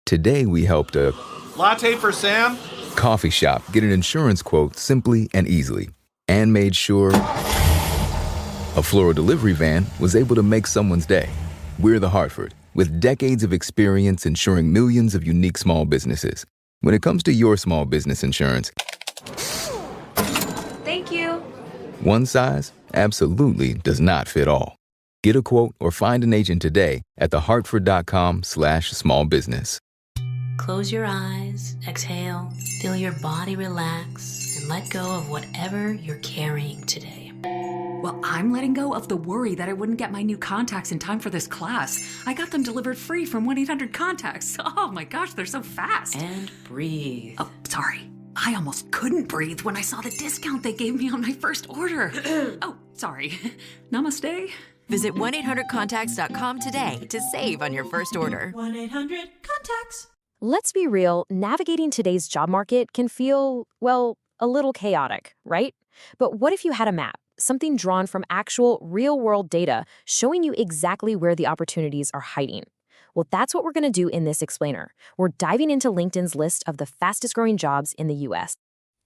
Today we helped a Latte for Sam? coffee shop get an insurance quote simply and easily, and made sure a floral delivery van was able to make someone's day. We're the Hartford, with decades of experience insuring millions of unique small businesses. When it comes to your small business insurance, Thank you. one size absolutely does not fit all. Get a quote or find an agent today at thehartford.com/smallbusiness. Close your eyes, exhale, feel your body relax, and let go of whatever you're carrying today. Well, I'm letting go of the worry that I wouldn't get my new contacts in time for this class. I got them delivered free from 1-800-CONTACTS. Oh my gosh, they're so fast. And breathe. Oh, sorry. I almost couldn't breathe when I saw the discount they gave me on my first order. Oh, sorry. Namaste. Visit 1-800-CONTACTS.com today to save on your first order. 1-800-CONTACTS. Let's be real, navigating today's job market can feel, well, a little chaotic, right? But what if you had a map, something drawn from actual real-world data showing you exactly where the opportunities are hiding? Well, that's what we're going to do in this explainer. We're diving into LinkedIn's list of the fastest-growing jobs in the U.S.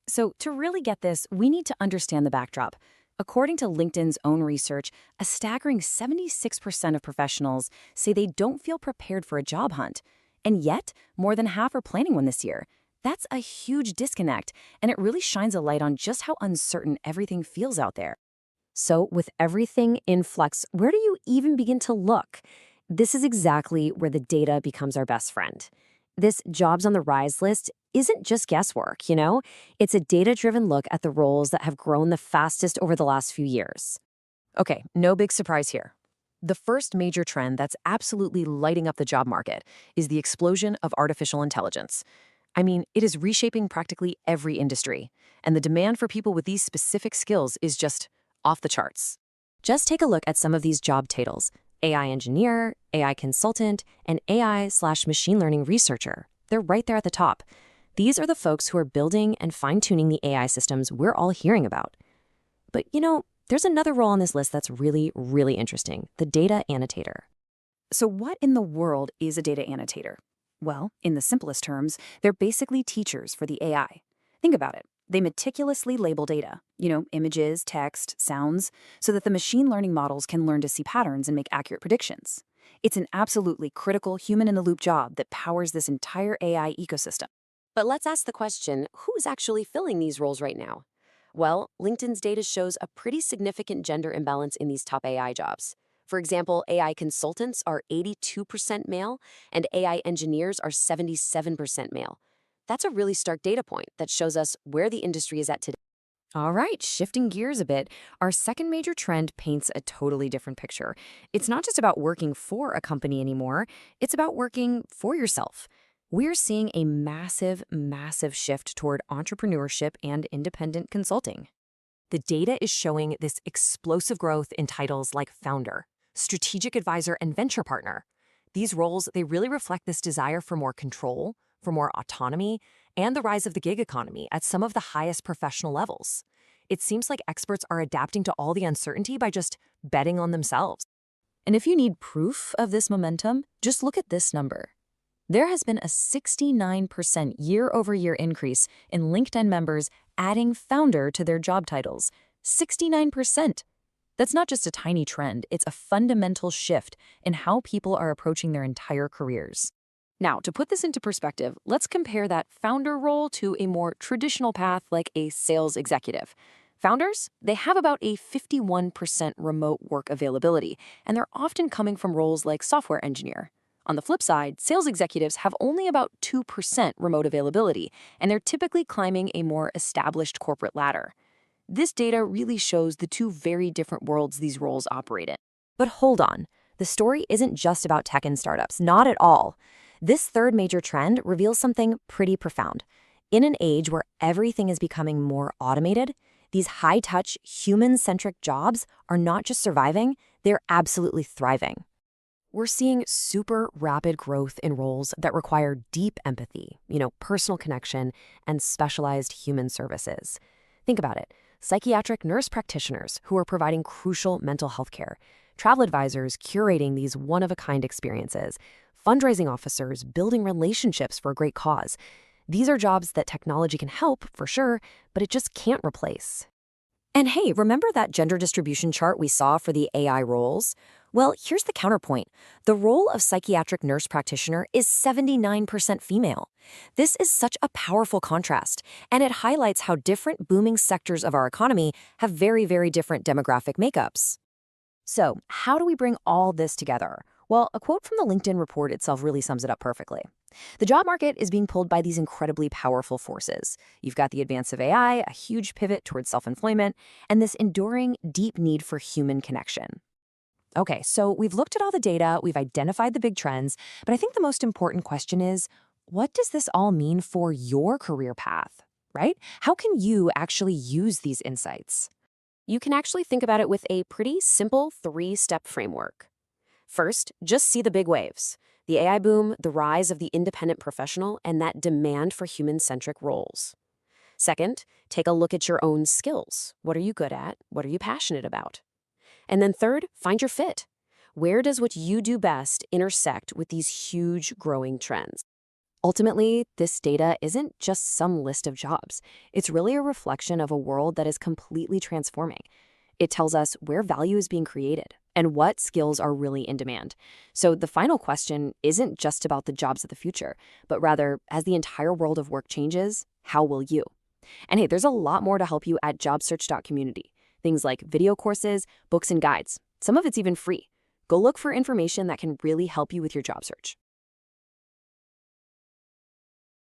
So to really get this, we need to understand the backdrop. According to LinkedIn's own research, a staggering 76% of professionals say they don't feel prepared for a job hunt. And yet, more than half are planning one this year. That's a huge disconnect, and it really shines a light on just how uncertain everything feels out there. So, with everything in flux, where do you even begin to look? This is exactly where the data becomes our best friend. This Jobs on the Rise list isn't just guesswork, you know? It's a data-driven look at the roles that have grown the fastest over the last few years. Okay, no big surprise here. The first major trend that's absolutely lighting up the job market is the explosion of artificial intelligence. I mean, it is reshaping practically every industry, and the demand for people with these specific skills is just off the charts. Just take a look at some of these job titles: AI engineer, AI consultant, and AI/machine learning researcher. They're right there at the top. These are the folks who are building and fine-tuning the AI systems we're all hearing about. But, you know, there's another role on this list that's really, really interesting: the data annotator. So what in the world is a data annotator? Well, in the simplest terms, they're basically teachers for the AI. Think about it. They meticulously label data, images, text, sounds, so that the machine learning models can learn to see patterns and make accurate predictions. It's an absolutely critical human-in-the-loop job that powers this entire AI ecosystem. But let's ask the question, who's actually filling these roles right now? Well, LinkedIn's data shows a pretty significant gender imbalance in these top AI jobs. For example, AI consultants are 82% male, and AI engineers are 77% male. That's a really stark data point that shows us where the industry is at today. All right, shifting gears a bit, our second major trend paints a totally different picture. It's not just about working for a company anymore, it's about working for yourself. We're seeing a massive, massive shift toward entrepreneurship and independent consulting. The data is showing this explosive growth in titles like founder, strategic advisor, and venture partner. These roles, they really reflect this desire for more control, for more autonomy, and the rise of the gig economy at some of the highest professional levels. It seems like experts are adapting to all the uncertainty by just betting on themselves. And if you need proof of this momentum, just look at this number. There has been a 69% year-over-year increase in LinkedIn members adding founder to their job titles. 69%. That's not just a tiny trend, it's a fundamental shift in how people are approaching their entire careers. Now, to put this into perspective, let's compare that founder role to a more traditional path like a sales executive. Founders, they have about a 51% remote work availability, and they're often coming from roles like software engineer. On the flip side, sales executives have only about 2% remote availability, and they're typically climbing a more established corporate ladder. This data really shows the two very different worlds these roles operate in. But hold on, the story isn't just about tech and startups, not at all. This third major trend reveals something pretty profound. In an age where everything is becoming more automated, these high-touch, human-centric jobs are not just surviving, they're absolutely thriving. We're seeing super rapid growth in roles that require deep empathy, personal connection, and specialized human services. Think about it. Psychiatric nurse practitioners who are providing crucial mental health care, travel advisors curating these one-of-a-kind experiences, fundraising officers building relationships for a great cause. These are jobs that technology can help, for sure, but it just can't replace. And hey, remember that gender distribution chart we saw for the AI roles? Well, here's the counterpoint. The role of psychiatric nurse practitioner is 79% female. This is such a powerful contrast, and it highlights how different booming sectors of our economy have very, very different demographic makeups. So, how do we bring all this together? Well, a quote from the LinkedIn report itself really sums it up perfectly. The job market is being pulled by these incredibly powerful forces. You've got the advance of AI, a huge pivot towards self-employment, and this enduring, deep need for human connection. Okay, so we've looked at all the data, we've identified the big trends, but I think the most important question is, what does this all mean for your career path, right? How can you actually use these insights? You can actually think about it with a pretty simple 3-step framework. First, just see the big waves. The AI boom, the rise of the independent professional, and that demand for human-centric roles. Second, take a look at your own skills. What are you good at? What are you passionate about? And then third, find your fit. Where does what you do best intersect with these huge growing trends? Ultimately, this data isn't just some list of jobs. It's really a reflection of a world that is completely transforming. It tells us where value is being created and what skills are really in demand. So the final question isn't just about the jobs of the future, but rather, as the entire world of work changes, how will you? And hey, there's a lot more to help you at JobSearch.Community. Things like video courses, books, and guides. Some of it's even free. Go look for information that can really help you with your job search.